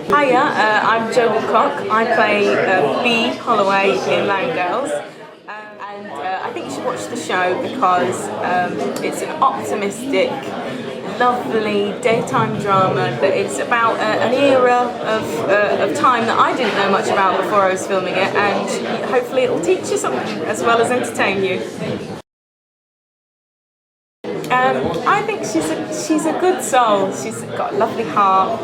Hiya, I'm Jo Woodcock. I play B. Holloway in Land Girls. And I think you should watch the show because it's an optimistic, lovely daytime drama that it's about an era of time that I didn't know much about before I was filming it, and hopefully it will teach you something as well as entertain you. I think she's a good soul. She's got a lovely heart.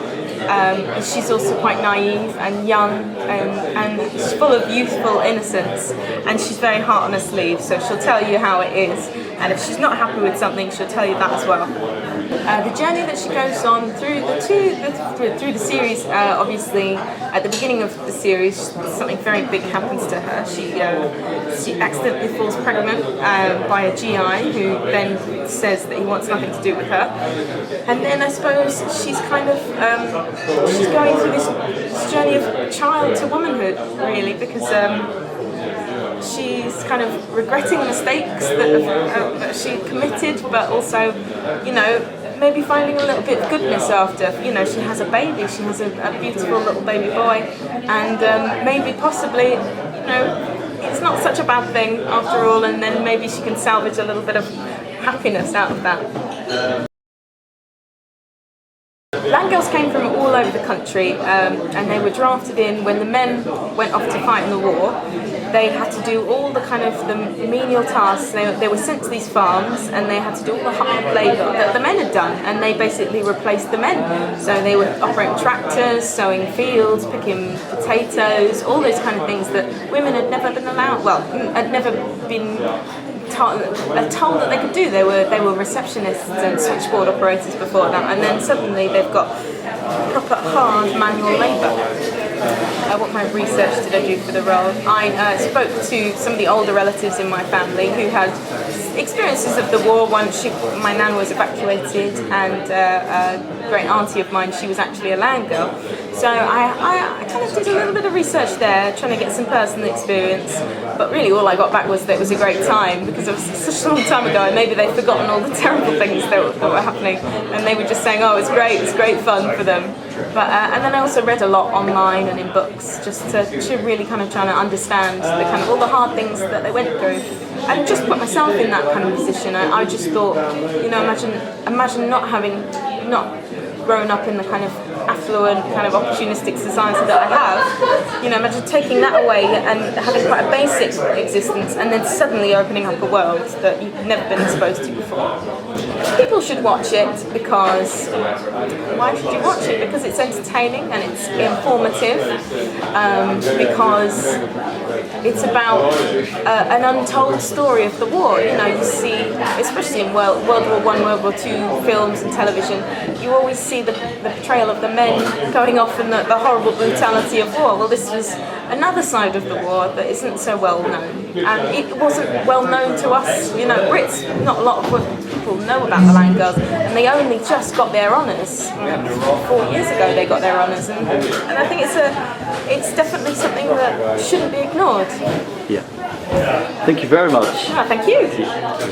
She's also quite naive and young, and she's full of youthful innocence, and she's very heart on her sleeve, so she'll tell you how it is, and if she's not happy with something, she'll tell you that as well. The journey that she goes on through the series, obviously at the beginning of the series something very big happens to her. She accidentally falls pregnant by a GI who then says that he wants nothing to do with her, and then I suppose she's kind of she's going through this journey of child to womanhood, really, because she's kind of regretting mistakes that she committed, but also, maybe finding a little bit of goodness after. She has a baby, she has a beautiful little baby boy, and maybe possibly, it's not such a bad thing after all, and then maybe she can salvage a little bit of happiness out of that. Land Girls came from all over the country, and they were drafted in when the men went off to fight in the war. They had to do all the kind of the menial tasks. They were sent to these farms, and they had to do all the hard labour that the men had done, and they basically replaced the men. So they were operating tractors, sowing fields, picking potatoes, all those kind of things that women had never been allowed, had never been told that they could do. They were receptionists and switchboard operators before that, and then suddenly they've got proper hard manual labour. What kind of research did I do for the role? I spoke to some of the older relatives in my family who had experiences of the war. My nan was evacuated, and a great auntie of mine, she was actually a land girl. So I kind of did a little bit of research there, trying to get some personal experience, but really all I got back was that it was a great time, because it was such a long time ago, and maybe they'd forgotten all the terrible things that were happening, and they were just saying, oh, it's great fun for them. But and then I also read a lot online and in books, just to really kind of trying to understand the kind of all the hard things that they went through, and just put myself in that kind of position. I just thought, imagine not grown up in the kind of affluent, kind of opportunistic society that I have. Imagine taking that away and having quite a basic existence, and then suddenly opening up a world that you've never been exposed to before. People should watch it because, why should you watch it? Because it's entertaining and it's informative, because it's about an untold story of the war. You see, especially in World War I, World War II films and television, you always see the portrayal of the men going off and the horrible brutality of war. Well, this was another side of the war that isn't so well known, and it wasn't well known to us, Brits. Not a lot of people know about the Land Girls, and they only just got their honours 4 years ago. They got their honours, and I think it's definitely something that shouldn't be ignored. Yeah. Thank you very much. Oh, thank you.